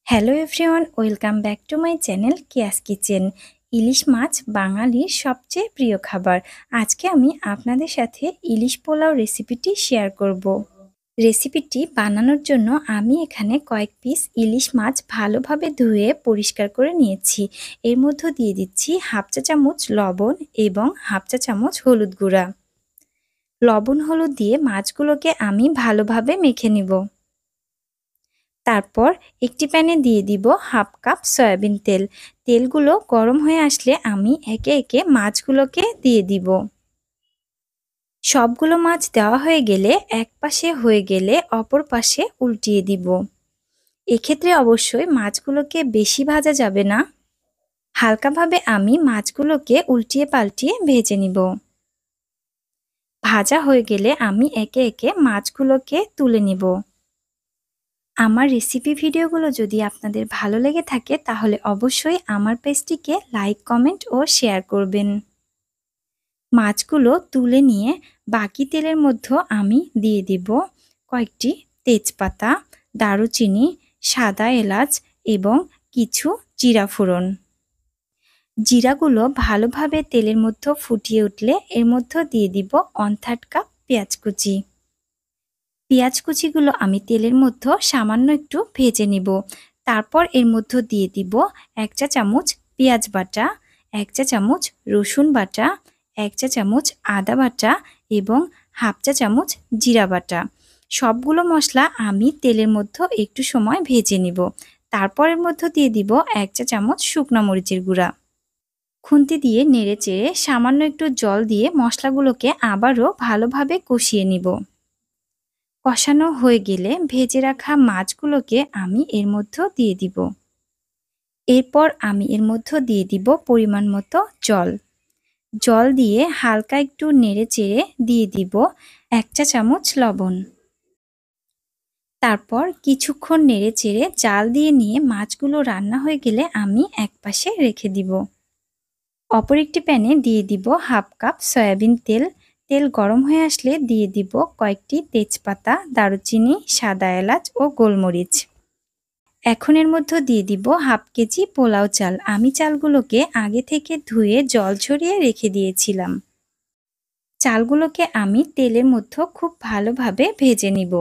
Hello everyone, welcome back to my channel Chaos Kitchen. ইলিশ মাছ বাঙালির সবচেয়ে প্রিয় খাবার। আজকে আমি আপনাদের সাথে ইলিশ পোলাও রেসিপিটি শেয়ার করব। রেসিপিটি বানানোর জন্য আমি এখানে কয়েক পিস ইলিশ মাছ ভালোভাবে ধুয়ে পরিষ্কার করে নিয়েছি। এর মধ্যে দিয়ে দিচ্ছি হাফ চা চামচ লবণ এবং হাফ চা চামচ হলুদ গুঁড়া। লবণ হলুদ দিয়ে মাছগুলোকে আমি ভালোভাবে মেখে নিব। তারপর একটি প্যানে দিয়ে দিব হাফ কাপ সয়াবিন তেল। তেলগুলো গরম হয়ে আসলে আমি একে একে মাছগুলোকে দিয়ে দিব। সবগুলো মাছ দেওয়া হয়ে গেলে এক পাশে হয়ে গেলে অপর পাশে উল্টিয়ে দিব। এক্ষেত্রে অবশ্যই মাছগুলোকে বেশি ভাজা যাবে না, হালকাভাবে আমি মাছগুলোকে উল্টিয়ে পাল্টিয়ে ভেজে নিব। ভাজা হয়ে গেলে আমি একে একে মাছগুলোকে তুলে নিব। আমার রেসিপি ভিডিওগুলো যদি আপনাদের ভালো লেগে থাকে তাহলে অবশ্যই আমার পেজটিকে লাইক, কমেন্ট ও শেয়ার করবেন। মাছগুলো তুলে নিয়ে বাকি তেলের মধ্যে আমি দিয়ে দিব কয়েকটি তেজপাতা, দারুচিনি, সাদা এলাচ এবং কিছু জিরা ফোড়ন। জিরাগুলো ভালোভাবে তেলের মধ্যে ফুটিয়ে উঠলে এর মধ্যে দিয়ে দিব 1/3 কাপ পেঁয়াজ কুচি। পেঁয়াজ কুচিগুলো আমি তেলের মধ্যে সামান্য একটু ভেজে নিব। তারপর এর মধ্যে দিয়ে দিব 1 চা চামচ পেঁয়াজ বাটা, 1 চা চামচ রসুন বাটা, 1 চা চামচ আদা বাটা এবং হাফ চা চামচ জিরা বাটা। সবগুলো মশলা আমি তেলের মধ্যে একটু সময় ভেজে নিব। তারপর এর মধ্যে দিয়ে দিব 1 চা চামচ শুকনা মরিচের গুঁড়া। খুন্তি দিয়ে নেড়েচেড়ে সামান্য একটু জল দিয়ে মশলাগুলোকে আবারও ভালোভাবে কষিয়ে নিব। কষানো হয়ে গেলে ভেজে রাখা মাছগুলোকে আমি এর মধ্যে দিয়ে দিব। এরপর আমি এর মধ্যে দিয়ে দিব পরিমাণ মতো জল। জল দিয়ে হালকা একটু নেড়েচেড়ে দিয়ে দিব 1 চা চামচ লবণ। তারপর কিছুক্ষণ নেড়েচেড়ে জাল দিয়ে নিয়ে মাছগুলো রান্না হয়ে গেলে আমি একপাশে রেখে দিব। অপর একটি প্যানে দিয়ে দিব হাফ কাপ সয়াবিন তেল। তেল গরম হয়ে আসলে দিয়ে দিব কয়েকটি তেজপাতা, দারুচিনি, সাদা এলাচ ও গোলমরিচ। এখন এর মধ্যে দিয়ে দিব হাফ কেজি পোলাও চাল। আমি চালগুলোকে আগে থেকে ধুয়ে জল ঝরিয়ে রেখে দিয়েছিলাম। চালগুলোকে আমি তেলের মধ্যে খুব ভালোভাবে ভেজে নিব।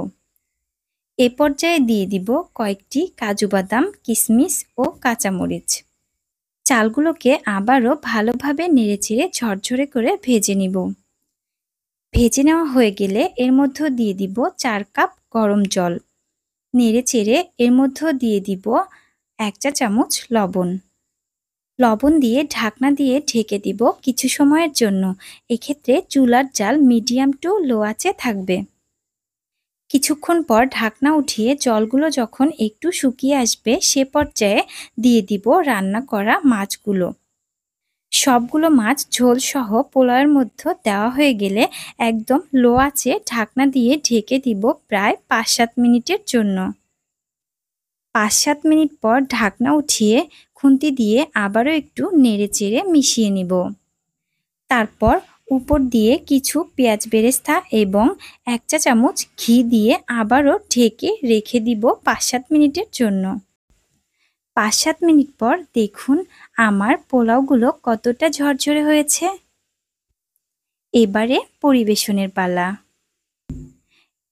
এ পর্যায়ে দিয়ে দিব কয়েকটি কাজু বাদাম, কিশমিশ ও কাঁচামরিচ। চালগুলোকে আবারও ভালোভাবে নেড়েচেড়ে ঝরঝরে করে ভেজে নিব। ভেজে নেওয়া হয়ে গেলে এর মধ্যে দিয়ে দিব 4 কাপ গরম জল। নেড়েচেড়ে এর মধ্যে দিয়ে দিব 1 চা চামচ লবণ। লবণ দিয়ে ঢাকনা দিয়ে ঢেকে দিব কিছু সময়ের জন্য। এক্ষেত্রে চুলার জাল মিডিয়াম টু লো আঁচে থাকবে। কিছুক্ষণ পর ঢাকনা উঠিয়ে জলগুলো যখন একটু শুকিয়ে আসবে সে পর্যায়ে দিয়ে দিব রান্না করা মাছগুলো। সবগুলো মাছ ঝোল সহ পোলাওয়ের মধ্যে দেওয়া হয়ে গেলে একদম লো আঁচে ঢাকনা দিয়ে ঢেকে দিব প্রায় 5-7 মিনিটের জন্য। 5-7 মিনিট পর ঢাকনা উঠিয়ে খুন্তি দিয়ে আবারও একটু নেড়েচেড়ে মিশিয়ে নিব। তারপর উপর দিয়ে কিছু পেঁয়াজ বেরেস্তা এবং 1 চা চামচ ঘি দিয়ে আবারও ঢেকে রেখে দিব 5-7 মিনিটের জন্য। 5-7 মিনিট পর দেখুন আমার পোলাওগুলো কতটা ঝরঝরে হয়েছে। এবারে পরিবেশনের পালা।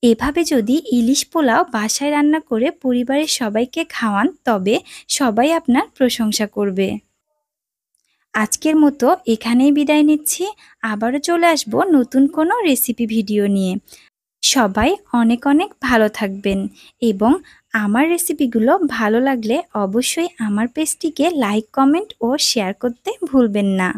এভাবে যদি ইলিশ পোলাও বাসায় রান্না করে পরিবারের সবাইকে খাওয়ান তবে সবাই আপনার প্রশংসা করবে। আজকের মতো এখানেই বিদায় নিচ্ছি। আবারও চলে আসব নতুন কোনো রেসিপি ভিডিও নিয়ে। সবাই অনেক অনেক ভালো থাকবেন এবং আমার রেসিপিগুলো ভালো লাগলে অবশ্যই আমার পেজটিকে লাইক, কমেন্ট ও শেয়ার করতে ভুলবেন না।